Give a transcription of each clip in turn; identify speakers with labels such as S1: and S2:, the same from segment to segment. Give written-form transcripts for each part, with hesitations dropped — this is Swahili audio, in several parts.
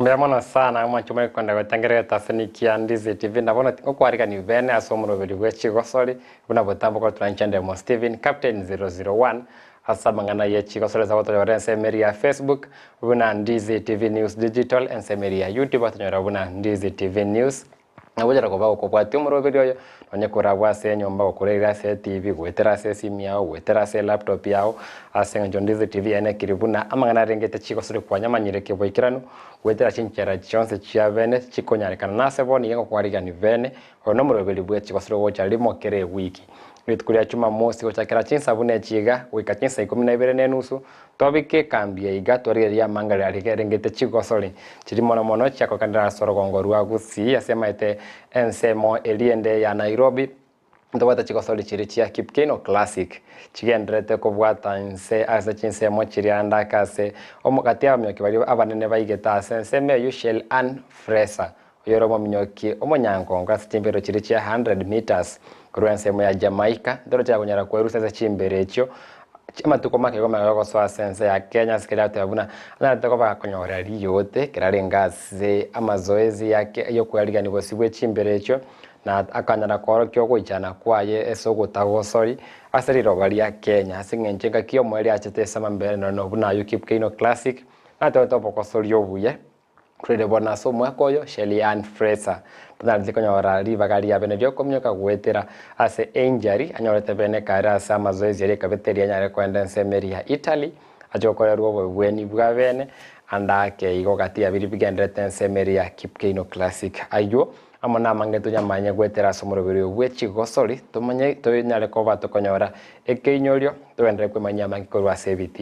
S1: Mbona sana mwanchuma kwenda gutangere tasanikia Ndizi TV ndabona okwarika ni vene asomuro biri gwe Chigosori buna botambo ko tranchende mo Steven Captain 001 asabangana ye Chigosori za watu wa Meri ya Facebook buna Ndizi TV News Digital and Meri ya YouTube atanyora buna Ndizi TV News nabujara ko bawo ko kwati umuro biri yo onye kurabwa se nyomba okurera se TV gwetera se simu yao gwetera se laptop yao asenga Ndizi TV ene kiribuna amangana rengete Chigosori kwanyamanyire keboikirano gwetera chinchera chonse chia vene chikonyarikana nase boni yengo kwariga ni vene ono murobeli bwe Chigosori wocha limo kere wiki bitkuria chuma mosi ochakira chinsa bune chiga wika chinsa 12 nenusu tobike kambia iga toriria mangala rengete Chigosori chirimo na mono chako kandara sorogongo rwa Gusii asema ite ensemo eliende ya Nairobi ndobata Chigosori chirichia Kipkeno Classic chigendrete ko bwata nse asa chinse mo chirianda kase omukati amyoki bali abanene baigeta sense me usual an fresa yoro mo minyoki omonyankongo asichimbero chirichia 100 meters kuruense mo ya Jamaica ndoro cha kunyara kwerusa za chimbere echo amatuko make goma yoko so sense ya Kenya sikira tabuna na toko ba konyora riyote kirarengaze amazoezi yake yo kwaliga ni bosibwe chimbere echo na akanyara koro kyo kujana kwaye esoko Chigosori asiriro bali ya Kenya asingenjenga kyo mweli achete sama mbere no buna Kipkeno Classic na toto pokosori obuye krede bona so mwakoyo Shelly Ann Fraser tunali konyora riva gali ya bene komyoka gwetera ase injury anyorete bene kara sa mazoezi yari kabeteri anyare kwenda Meri ya Italy ajokora ruo bweni bwa bene andake igo gati ya biri bigendrete Meri ya Kipkeno Classic ayo amona mangeto nyamanya gwetera somoro biri bwe Chigosori tumanye tunyare ko batokonyora ekeinyorio twendre kwemanya mangikorwa CBT.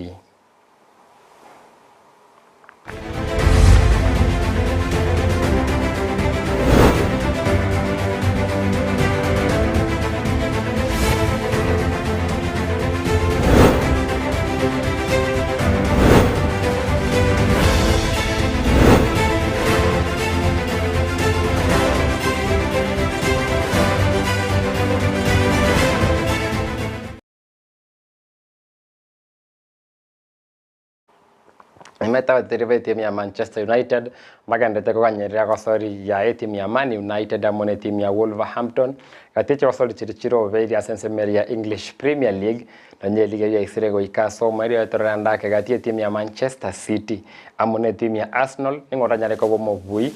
S1: Meta timu ya Manchester United magandete ko kanyerera Chigosori ya timu ya Man United amone timu ya Wolverhampton kati Chigosori chirichiro veli asense Meri ya English Premier League na liga ya Isirego ikaso Meri ya Toranda kati timu ya Manchester City amone timu ya Arsenal ngoranyare ko bomobui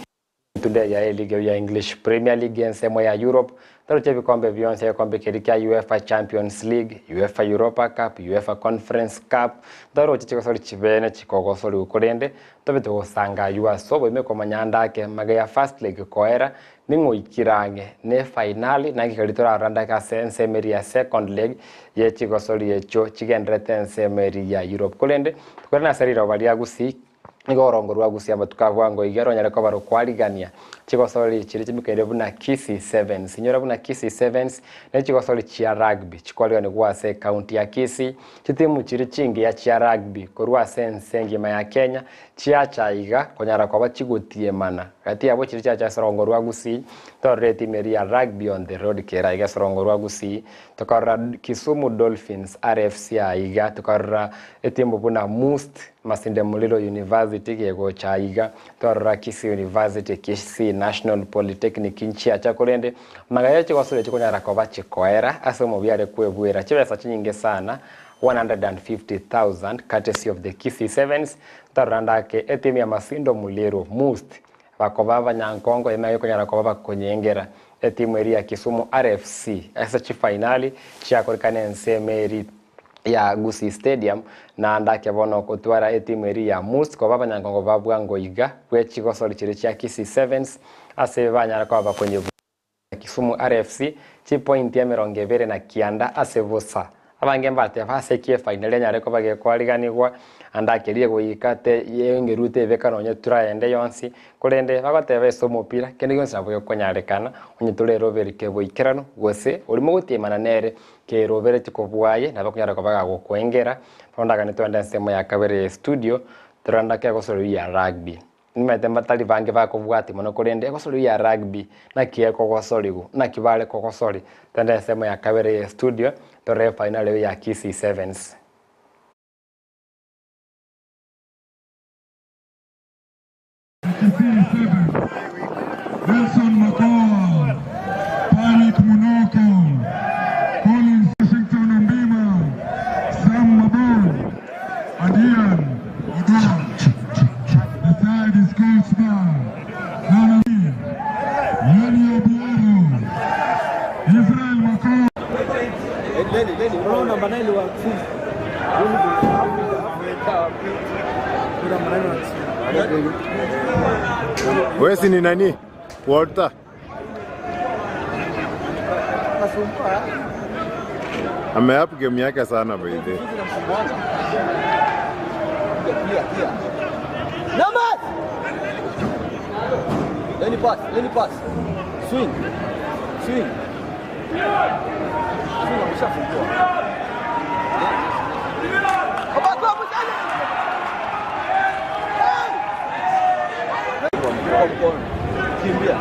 S1: tunde ya liga ya English Premier League ensemo ya Europe taroche bikombe vyonse ya kombe kirikia UEFA Champions League, UEFA Europa Cup, UEFA Conference Cup taroche Chigosori chibene Chigosori ukorende tobete gusanga yuaso imeko manyanda ke magaya first league koera ningo ikirange ne finali na kikalitora randa ka sense Meri ya second league ye Chigosori echo chigendrete Meri ya Europe kolende tukorana serira bali ya Gusii nigorongo rwa Gusii abatukavwa ngo igero nyare ko baro kwaligania Chigosori chirichimikere buna Kisii Sevens nyora buna Kisii Sevens ne Chigosori chia rugby chikwaliga gwase county ya Kisii chitimu chirichingi ya chia rugby korwa sensengi ma ya Kenya chia chaiga konyara kwa bachigotie mana kati abo chiricha cha sorongo rwa Gusii toreti Meri ya rugby on the road kera iga sorongo rwa Gusii tokara Kisumu Dolphins RFC aiga tokara etimbo buna Must Masinde Mulilo University gego chaiga torra Kisii University Kisii National Polytechnic inchi acha kolende magaya Chigosori chikonyara ko bachikoera asomo byare kwebwera chibesa chinyinge sana 150,000 courtesy of the Kisii Sevens toranda ke etimi ya Masindo Muliro Must bakobaba nyankongo emayo konyara ko bakonyengera etimu eri ya Kisumu RFC asa chi finali cha korikane Meri ya Gusii Stadium na andake bono kutwara etimu eri ya Must ko baba nyankongo babwango iga bwe Chigosori chirichia Kisii Sevens ase banyara ko bakonye Kisumu RFC chi point ya 20 na kianda asevusa abange mbate basekie final nyare ko bage kwaliganirwa andakerie goyikate yengerute bekano nye turaende yonsi kurende bagotebe somopira kende yonsi nabo konyarekana onye turero berike boikirano gose urimo gutimana nere ke robere tikobwaye nabo kunyara ko baga gokwengera tondaga ni twende nsemo ya kabere studio turanda ke Chigosori ya rugby nimete matali bange bakobwati mono kurende Chigosori ya rugby na kie Chigosori go na kibale Chigosori twende nsemo ya kabere studio tore final ya Kisii Sevens.
S2: Kisii 7, Nelson Makoa, Patrick Munoko, Collins Washington Mbima, Sam Mabon, and Ian Odua. The side is coached by Nanawi, Yani Obiero, Israel Makoa.
S3: Wewe si ni nani? Walter. Ameapu game yake sana baidhi.
S4: Numbers! Let me pass. Swing. Ameshafungua. Kimbia.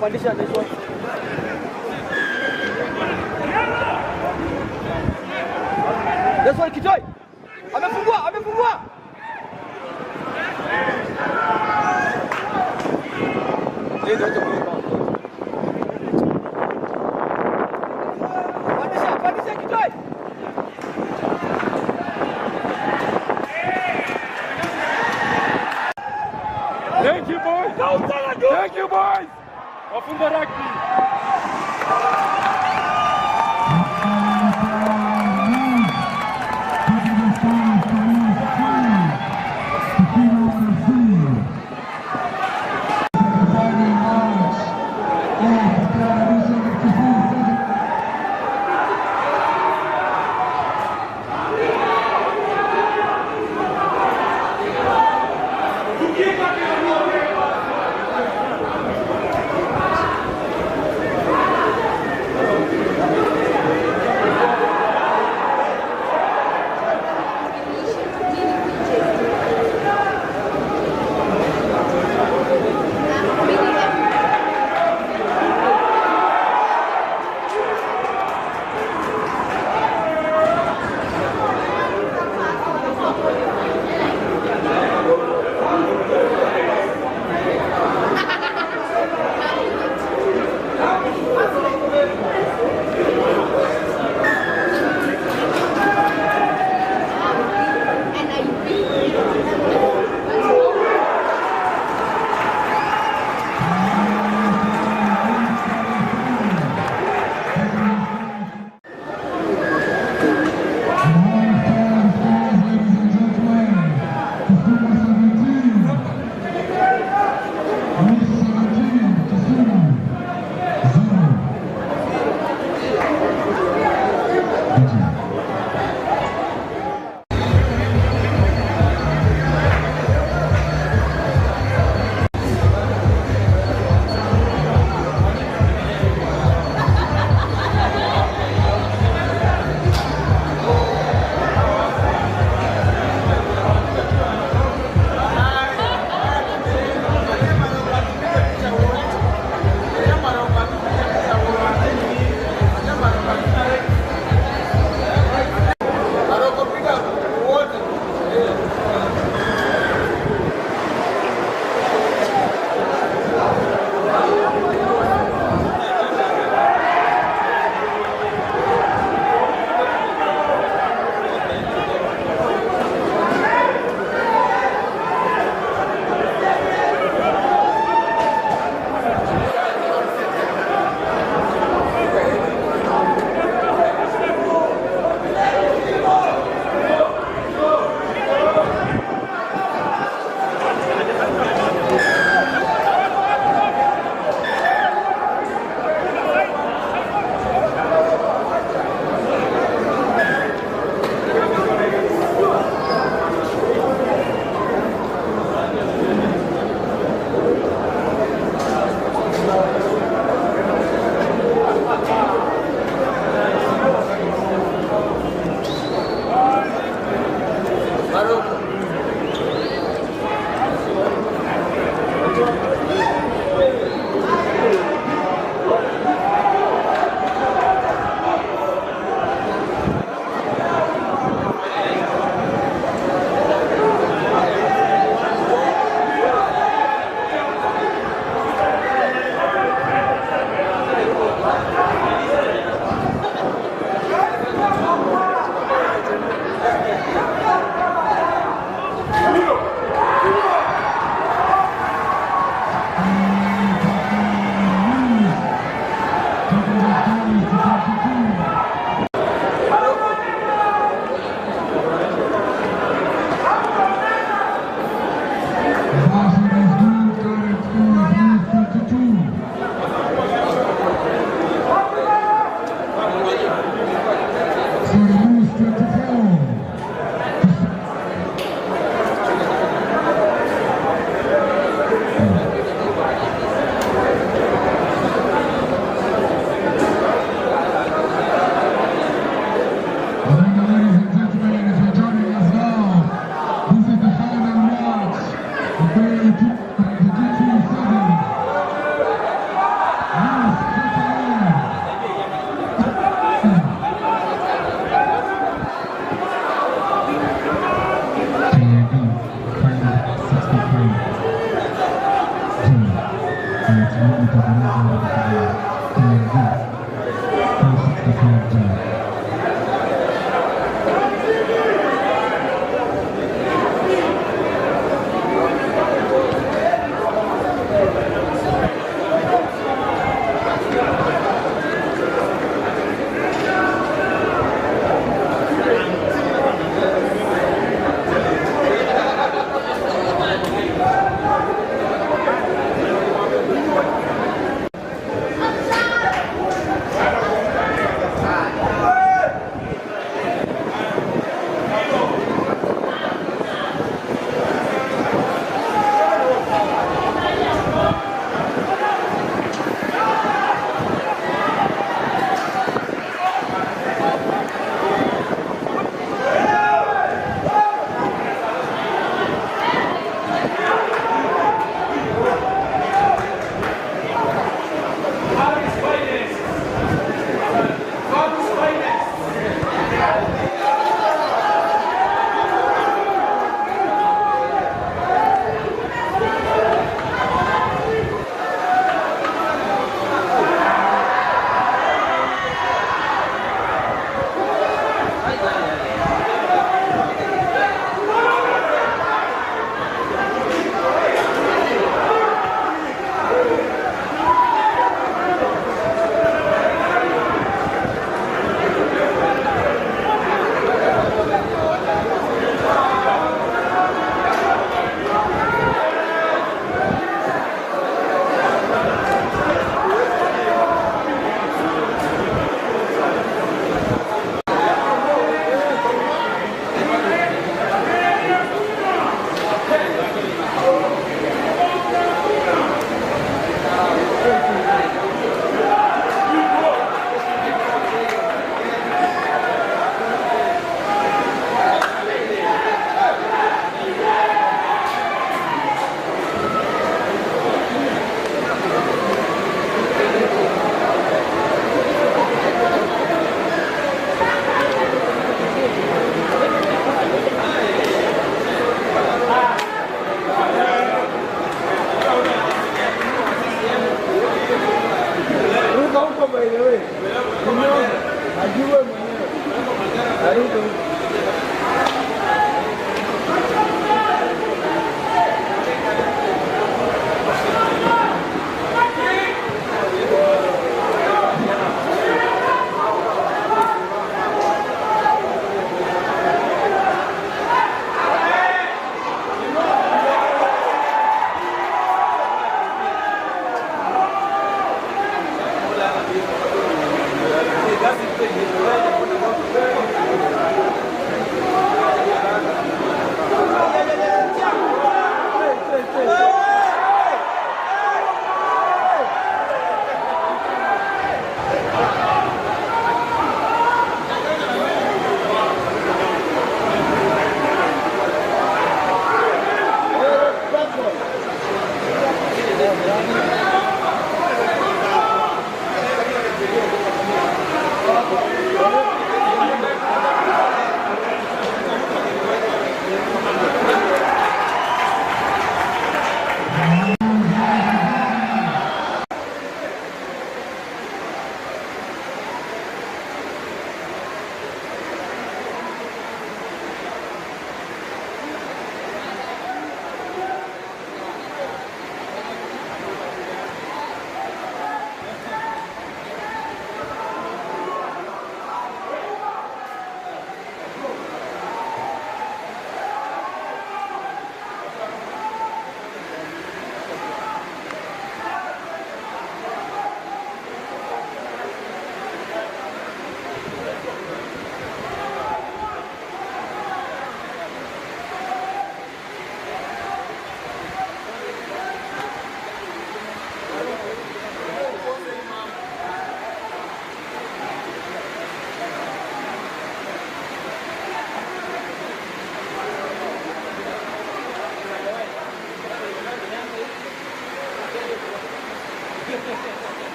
S4: Pandisha this one. This one Kitoi. Amefungua. Pandisha Kitoi.
S5: Thank you, boys. Thank you, boys. Wafunga rugby.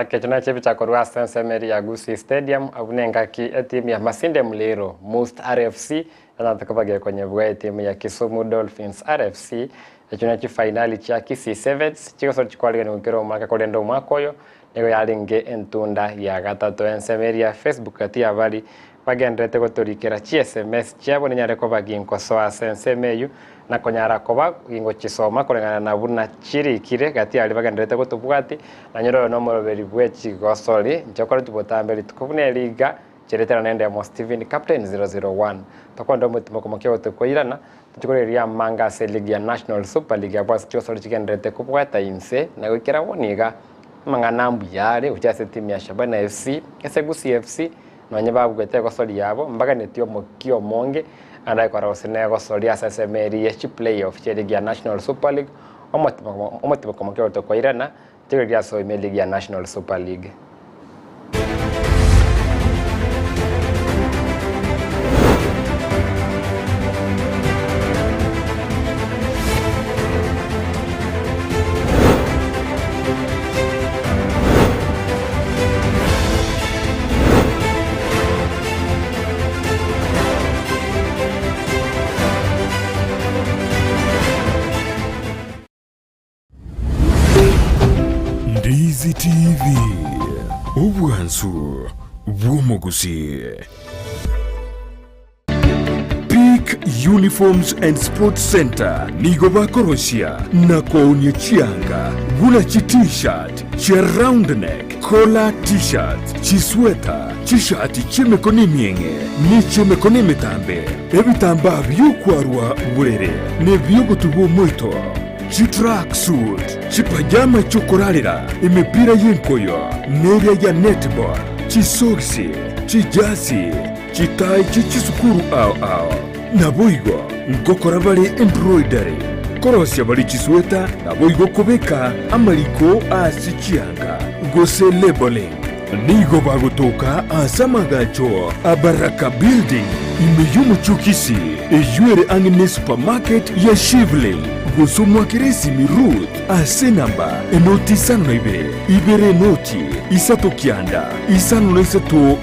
S1: zake tunache bicha korwa sensemeri ya Gusii Stadium abunenga ki timu ya Masinde Muliro Most RFC anatakabaga kwenye bwa timu ya Kisumu Dolphins RFC tunache finali cha Kisii Sevens Chigosori chikwaliga ni ukiro mwaka kolendo mwakoyo nigo yaringe entunda ya gatatu ensemeri ya Facebook ati abali bagendrete goturikira chi SMS cyabo nyare ko baginko so sensemeyu na konyara koba ingo chisoma kurengana na buna chirikire gati ali bagendrete gotubwati na nyoro no moroberi bwe Chigosori njokora tubotamberi tukubune liga chiretera nende mo Steven Captain 001 tokondo mutimo komokyo tukoirana tukoreria manga se liga National Super League ya bas Chigosori chigendrete kubwata inse na gukira woniga manganambu yare uchase timu ya Shabana FC ese Gusii FC nonye babugete Gosori yabo mbaga netio mokio monge andai kwa rosene Gosori asesemeri ya playoff cheligia National Super League omotimo komokyo to irana tigeria so imeligia National Super League.
S6: Ndizi TV Ubwansu Bw'Gusii. Peak Uniforms and Sports Center nigo bakoroshya na koonye chianga gula chi t-shirt chi round neck collar t-shirt chi sweater chi shati chimekoni mienge ni chimekoni mitambe ebitamba byukwarwa burere ne byogotubo moito chi track suit, chi pajama chokorarira, imipira y'inkoyo, neria ya netball, chi soksi, chi jasi, chi tai chi chisukuru ao. Naboigo, ngokora bali embroidery. Korosya bali chisweta, naboigo kubeka, amaliko asi chianga. Gose labeling. Nigo bagotoka asamagacho, abaraka building, imeyumu chukisi, ejuere angine supermarket ya Shivling. Gusumwa kiresi mirut asenamba enoti sano na ibere enoti isato kianda isano na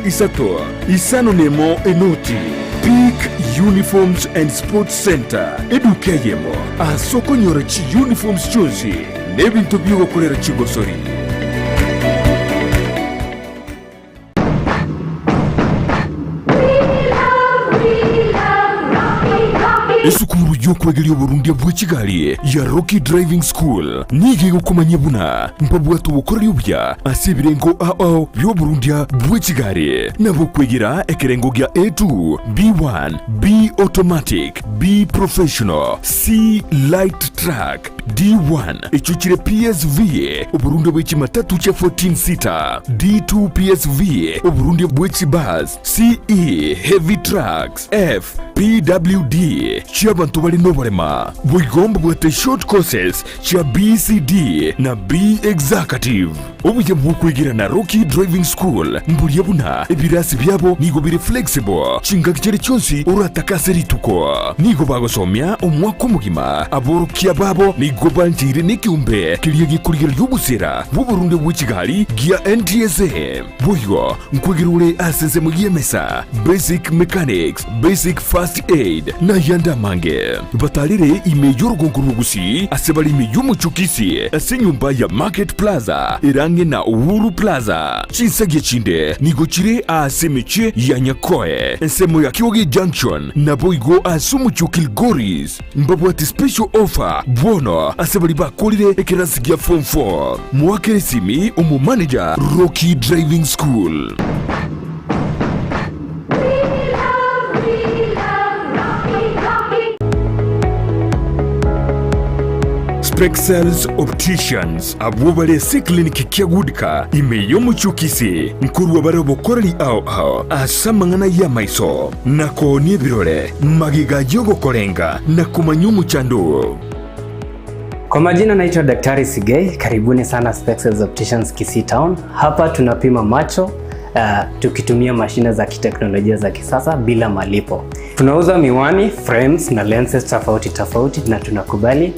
S6: isato isano nemo enoti. Peak Uniforms and Sports Center edukeyemo asoko nyora chi uniforms chozi nebintu byo kolera Chigosori. Esukuru yokwegeria Burundi bwa Kigali ya Rocky Driving School nige gukomanya buna mpabwa tubukorera ubya asibirengo byo Burundi bwa Kigali nabo kwegera ekerengo gya A2 B1 B automatic B professional C light track D1 echuchire PSV Burundi bwa kimatatu cha 14 seater D2 PSV Burundi bwa bus CE heavy trucks F PWD Chiabantu bali noborema bwigomba bwate short courses cha BCD na B executive obuye bwukwigira na Rocky Driving School mburiye buna ebirasi byabo nigo biri flexible chinga kicere cyonsi urataka rituko nigo bagosomya umwaka mugima aborukiya babo nigo banjire nikiumbe kiriye gikurira y'ubusera bu Burundi bwa Kigali gia NTSA buyo nkwigirure asenze mu yemesa basic mechanics basic first aid na yanda mange batalire imeyo rugonguru Gusii asebali imeyo muchukisi asenyumba ya Market Plaza irange na Uhuru Plaza chinsage chinde nigochire asemeche ya Nyakoe ensemo ya Kiogi Junction na boigo asumuchukil Goris mbabwati special offer bono asebali bakolire ekerasigia form 4 mwakere simi umu manager Rocky Driving School. Spexels Opticians abubale si kliniki kiagudika imeyo muchukisi nkuru wabare bokorali ao asamangana ya maiso nako ni birore magiga jogo korenga na kumanyumu chandu.
S7: Kwa majina naitwa Daktari Sigei, karibuni sana Spexels Opticians Kisii Town. Hapa tunapima macho tukitumia mashine za kiteknolojia za kisasa bila malipo. Tunauza miwani, frames na lenses tofauti na tunakubali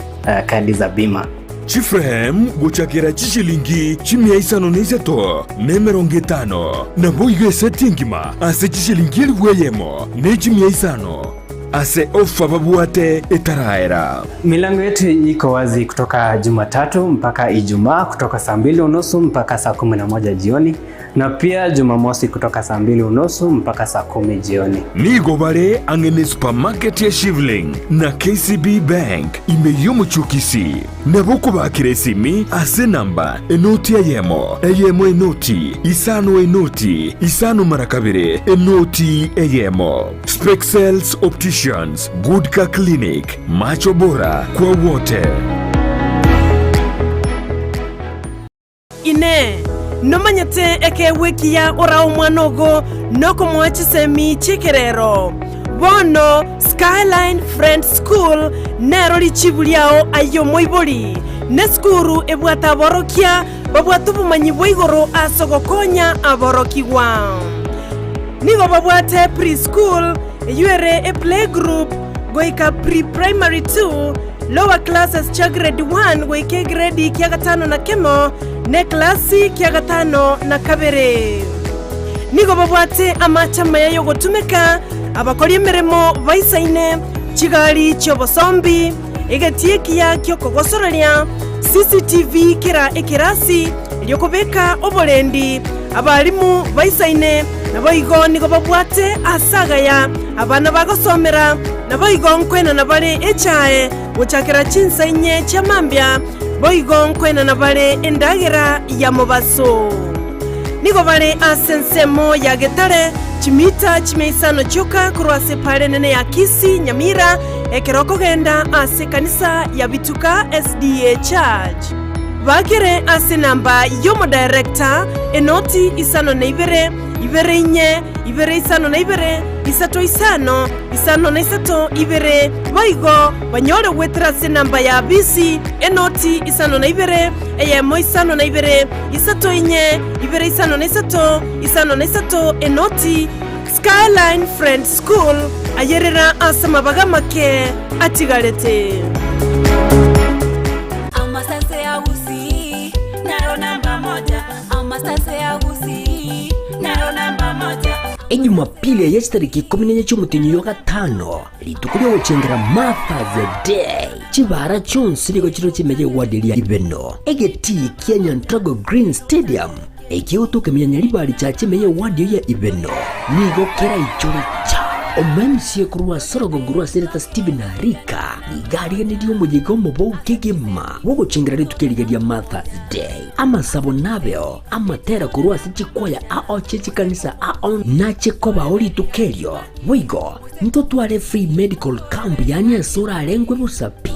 S7: kadi za bima.
S6: chifrem guchakira chishilingi chimia isano neiseto nemerongitano na boige setingima ase chishilingi elweyemo ne chimia isano ase ofa babuate etaraera.
S7: Milango yetu iko wazi kutoka Jumatatu mpaka Ijumaa kutoka saa 2:30 mpaka saa 11 jioni, na pia Jumamosi kutoka saa 2:30 mpaka saa 10 jioni.
S6: Nigo bare angene supermarket ya Shivling na KCB Bank imeyomo chukisi na boko bakire simi ase namba enoti eyemo enoti isano marakabire enoti eyemo. Spexels Opticians, Goodka Clinic, macho bora kwa wote.
S8: Ine nomanyete eke wiki ya ora umwanogo noko mwachisemi chikerero bono Skyline Friends School nero lichibuliao ayo moiboli ne skuru ebwata borokia babwatu bumanyi bwigoro asogokonya aborokiwa nigo babwate preschool yuere a playgroup goika pre-primary 2 lower classes cha grade 1 goike grade kia gatano na kemo ne klasi kia gatano na kabere nigo babwate amachama yayo gotumeka abakori emeremo baisaine chigali chobosombi egatiekia kyokogosorolia CCTV kira ekirasi lyokobeka obolendi abalimu baisaine naboigo nigo babwate asagaya abana bagosomera naboigo nkwena nabale echae guchakira chinsenye chamambya boigo nkwena nabale endagera ya mobaso nigo bale asensemo ya getare chimita chimeisano choka kurwase pale nene ya Kisii Nyamira ekiroko genda ase kanisa ya Bituka SDA Church bakere ase namba yomo director enoti isano na ibere inye ibere isano na ibere isato isano na isato ibere boigo banyore wetra ase namba ya BC enoti isano na ibere eyemo isano na ibere isato inye ibere isano na isato enoti Skyline Friends School ayerera asama bagamake atigarete.
S9: Amasase ya Gusii nayo namba moja. Amasase ya Gusii nayo namba moja.
S10: Ejumapili ya tariki 14 cy'umutinyi wa gatano litukuriwe gucengera Mother's Day chibara cyonse nigo kiro kimeje wadelia ibeno egeti Kenya Ntrago Green Stadium ekiutuke menyanya libali cha kimeje wadelia ya ibeno nigo kera ichore cha omemsie kurwa sorogongurwa Senator Stephen Harika igari nidio mujigo mubo kigema wogo chingira litukeligeria Mother's Day ama sabonabeo ama tera kurwa sichikwaya ao chichikanisa ao nache koba oli tukelio wigo ntotwale free medical camp yani asura alengwe busapi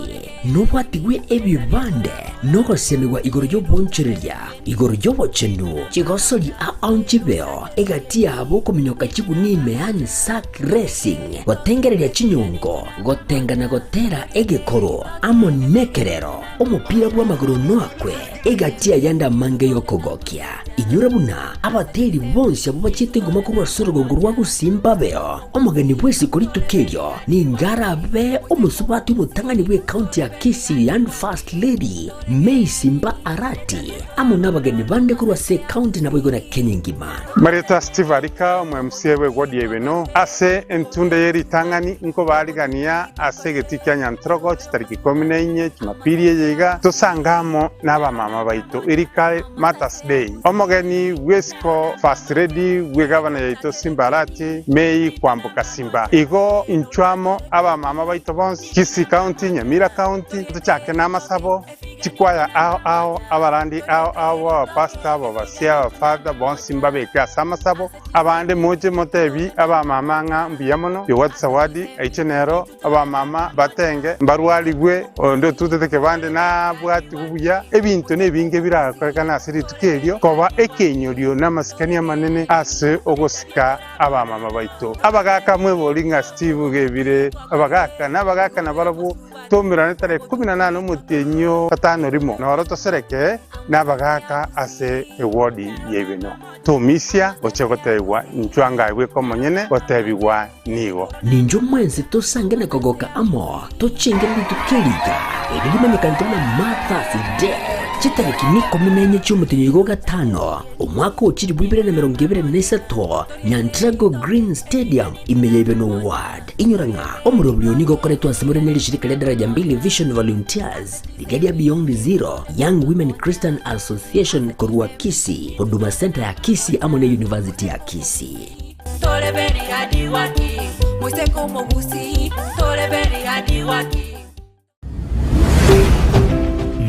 S10: nobwatigwe ebibande nogosemewa igoro ryobonchereria igoro ryobochendu Chigosori aonchibeo egatia abo kuminyoka chigunime yani sack racing gotengereria chinyongo gotengana gotera egekoro amo nekerero omupira bw'amaguru noakwe egatia yanda mange yokogokia inyura buna abateri bonse abo bachite ngoma kurwa sorogongo rwa Gusimba beo omugani bwese kuri tukelio ni ngarabe omusubati butangani bwe county ya Kisii and First Lady May Simba Arati amo nabagani bande kurwa se county na bwego na Kenya ngima
S11: Marita Steve Harika omwemsiewe godi ebeno ase entunde yeri tangani nko baligania ase getikia nyantrogo chitariki 14 Jumapili yega tosangamo naba mama baito erika Mother's Day omogeni wesko First Lady wegabana yaito Simba Arati May kwambuka Simba igo inchwamo aba mama baito bonse Kisii County Nyamira County tuchake namasabo chikwaya ao abarandi ao pastor babasia father bon Simba beka samasabo abande moje motebi aba mama nga mbiyamono yo watsawadi aichenero aba mama batenge mbarwali gwe ndo tutete bande na bwati kubuya ebintu nebinge birakana asiri tukelio koba ekenyorio namasikania manene ase ogosika aba mama baito abagaka mwebolinga Steve gebire abagaka na barabu tomirane tare 18 mutenyo katano rimo noroto sereke nabagaka ase ewodi yebeno tomisia ochegote gotebigwa nchwanga gwe komonyene gotebigwa nigo
S10: ninjo mwenzi tosangene kogoka amo tochingere tukeliga ebilimanyikantona Martha's Day chitariki ni 14 cy'umutinyo gatano umwaka ukiri 2023 Nyantrago Green Stadium imeye Ibeno Ward inyuranga omurobyo nigo koretwa samure n'ishirika rya daraja 2 Vision Volunteers Brigade Beyond Zero Young Women Christian Association korwa Kisii Huduma Center ya Kisii amone University ya Kisii
S9: Tolebeni hadi waki Museko Gusii Tolebeni hadi waki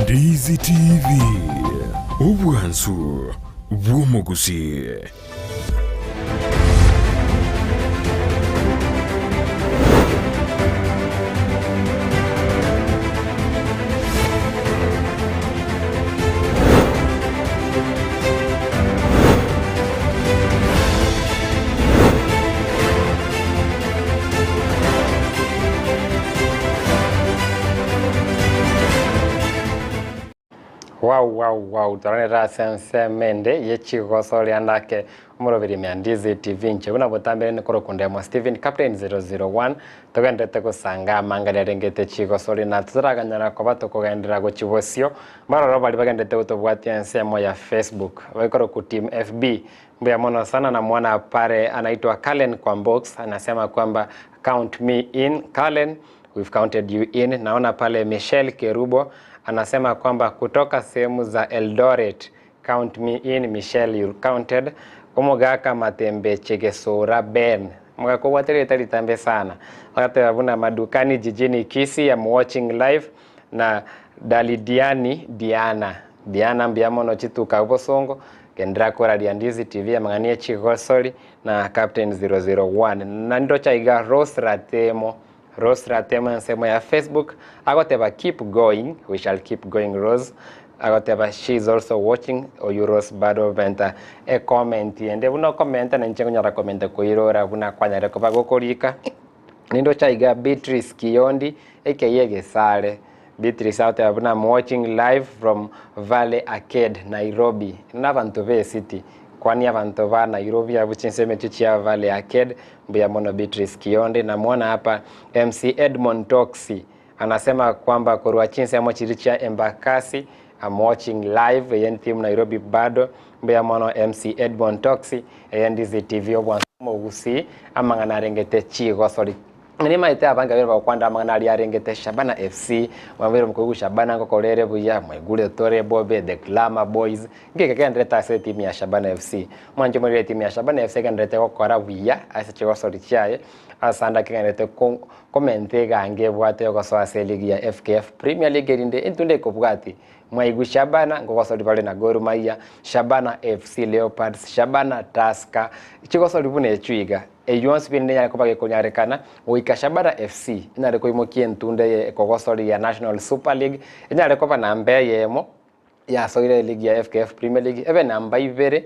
S6: Ndizi TV Ubwansu Bw'Gusii.
S1: Wow, turanera sense mende ye Chigosori andake umurobiri mya Ndizi TV nche una botambere ne korokunde mo Steven Captain 001 togende kusanga mangale rengete Chigosori na tuzaraganyara ko batokogendera go chibosio baroro bali bagendete utobwatia nsemo ya Facebook waikoro ku team FB mbya mono sana na mwana pare anaitwa Kalen kwa box anasema kwamba count me in Kalen, we've counted you in. Naona pale Michelle Kerubo anasema kwamba kutoka sehemu za Eldoret, count me in Michelle, you counted. Umugaka matembe Chigesora Ben mugako watere litambe sana wakati wabuna madukani jijini Kisii. I'm watching live na Dalidiani Diana mbiamono chituka ubosongo kendra kora dia Ndizi TV amanganie Chigosori na Captain 001 na ndo chaiga Rose Ratemo nsemo ya Facebook agoteba keep going, we shall keep going Rose agoteba she is also watching Rose bado venta a comment ende uno comment na nchengo nyara comment ko irora buna kwanyare ko bagokorika nindo chaiga Beatrice Kiondi aka Gesare. Beatrice out there I'm watching live from Valley Arcade Nairobi na Vantove City kwani abantu va Nairobi abuchinseme tuchia Valley Arcade mbya mono Beatrice Kionde na muona hapa MC Edmond Toxi anasema kwamba korwa chinse amo chirichia Embakasi. I'm watching live yen team Nairobi bado mbya mono MC Edmond Toxi Ndizi TV obwansomo Gusii amangana rengete Chigosori ni maite abanga bero kwanda amangana ali arengete Shabana FC mwabero mkugu Shabana ngokolere buya mwegule tore bobe the Glamour Boys ngeke kendreta se team ya Shabana FC mwanje muri team ya Shabana FC kendrete kokora buya ase Chigosori chaye asanda kendrete komente gange bwate ko so ase ligi ya FKF Premier League inde intunde ko bwati mwaigu Shabana ngokosori pale na Gor Mahia Shabana FC Leopards Shabana Tusker Chigosori bune chuiga eyonsi binde ya ko bage konyarekana oika Shabana FC inare ko imokie ntunde kokosori ya National Super League inare ko banambe yemo ya soire league ya FKF Premier League ebe namba ibere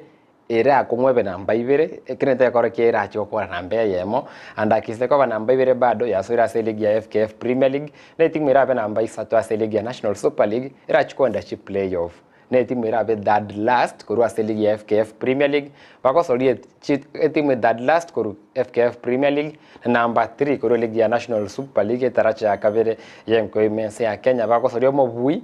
S1: era kumwebe namba ibere kinete ko rekera choko namba yemo andakise ko namba ibere bado ya soire ase league ya FKF Premier League na timu irabe namba isatu ase league ya National Super League era chikonda chi playoff na timu irabe third last koru ase league ya FKF Premier League bako solie timu third last koru FKF Premier League na number 3 koru league ya National Super League taracha ya kabere yenko imense ya Kenya bako solie mo bui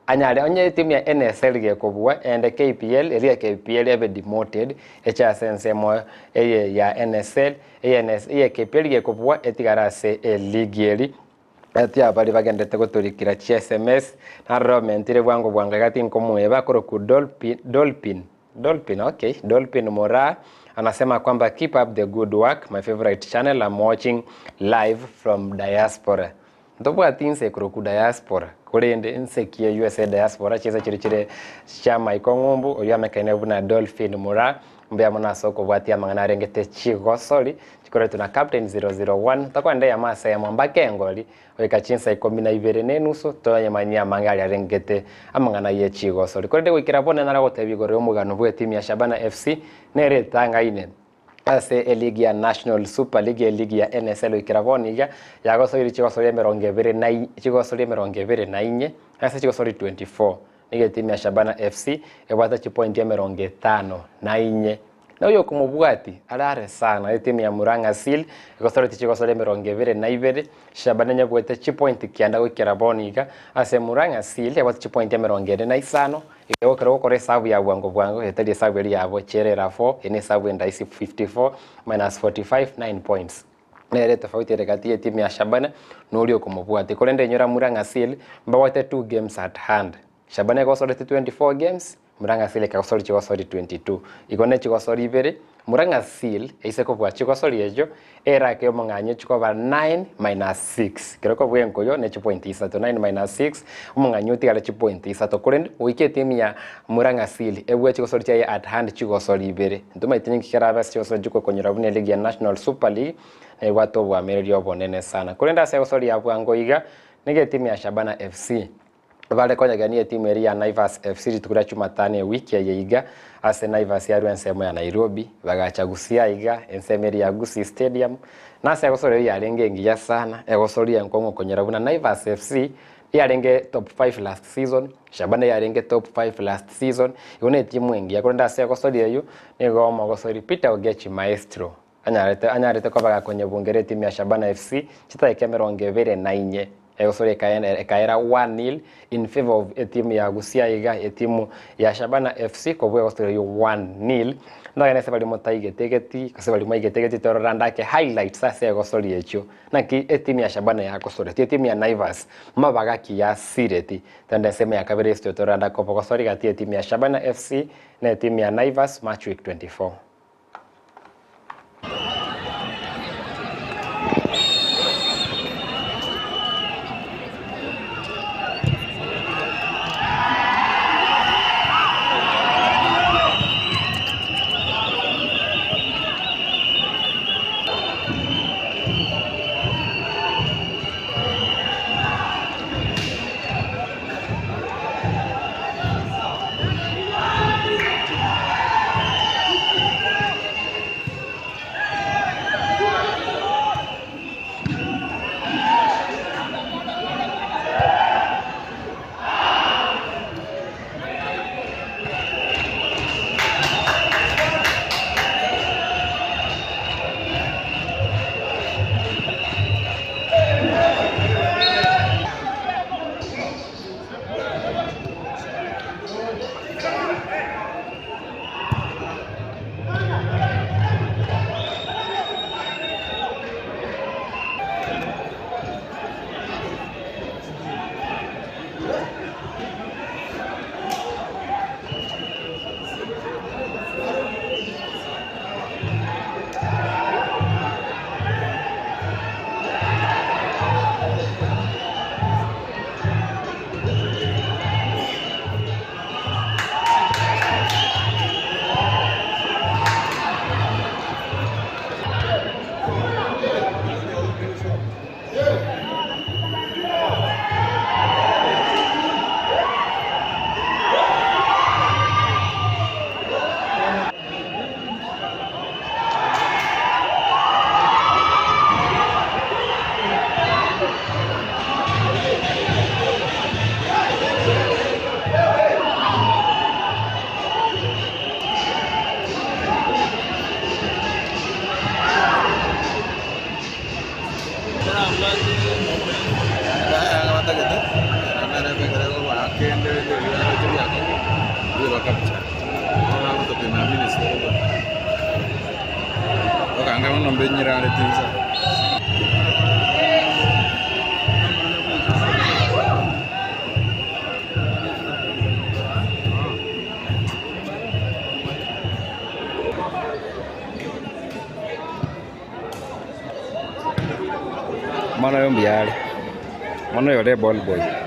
S1: anyale onye timu ya NSL ge kobwa and KPL area KPL ebe demoted echa sense mo eye ya NSL eye KPL ge kobwa etigara se league eri ati abali bagendete gotorikira chi SMS na romentire bwango bwanga gati nkomweba koro ku Dolphin okay Dolphin Mora anasema kwamba keep up the good work, my favorite channel, I'm watching live from diaspora. Ndobwa tinse kuro ku diaspora kurende nsekie USA diaspora cheza chirichire chama ikongumbu oyamekaine buna Dolphin Mora mbya mona soko bwati amangana rengete Chigosori chikore tuna Captain 001 takwende ya masa ya mwambake ngoli weka chinsa 12 nenusu toye manya mangali rengete amangana ye Chigosori kurende wikira bone nara gotebigore omugano bwe timu ya Shabana FC nere tanga ine ase eligi ya National Super League eligi ya NSL ikiraboni ya gosori Chigosori emerongevere na Chigosori emerongevere na inye ase Chigosori 24 nige timu ya Shabana FC ebata chi point emeronge 5 na inye na uyo kumubwati arare sana etimu ya Murang'a Seal igosore tichigosore 22 Shabana nyagwete chipoint kianda gwikira boniga ase Murang'a Seal yabati chipoint ya 25 igokera gukora sabu ya bwango etari sabu eri yabo cherera 4 ene sabu ndaisi 54 minus 45 9 points nere tofauti rekati ya timu ya Shabana n'uri kumubwati kolende nyora Murang'a Seal mbawate 2 games at hand Shabana igosore 24 games Murang'a Seal ikagosori chigosori 22 igone chigosori ibere Murang'a Seal eise kubwa chigosori ejo era ke munganye chikoba 9 minus 6 kiroko bwenko yo ne chipoint isa to 9 minus 6 munganye utigala chipoint isa to kurende wike timu ya Murang'a Seal ebwe chigosori cha at hand chigosori ibere nduma itinyi kikara basi chigosori juko konyora bune ligi ya National Super League na wato bwa mereri obonene sana kurenda se gosori ya bwango iga nige timu ya Shabana FC Vale konyagania timu ya Naivas FC tukura Jumatano wiki ya iga ase Naivas ya ensemo ya Nairobi bagacha Gusii iga ensemo ya Gusii Stadium nase gosore ya renge ngiya sana egosori ya nkongo konyera buna Naivas FC ya renge top 5 last season Shabana ya renge top 5 last season yone timu ngiya kwenda se gosori yo nego magosori Peter Ogechi maestro anyarete kwa baga kwenye bungere timu ya Shabana FC chita ikemero ngevere na inye egosori kaera 1-0 in favor of timu ya Gusii iga timu ya Shabana FC kobwe egosori 1-0 ndagene se bali motaige tegeti kase bali maige tegeti toranda ke highlights ase egosori echo naki timu ya Shabana ya gosori timu ya Naivas mabaga ki ya sireti tanda sema ya kabere sto toranda ko gosori gati timu ya Shabana FC na timu ya Naivas match week 24 Mana yombi yale. Mana yole ball boy.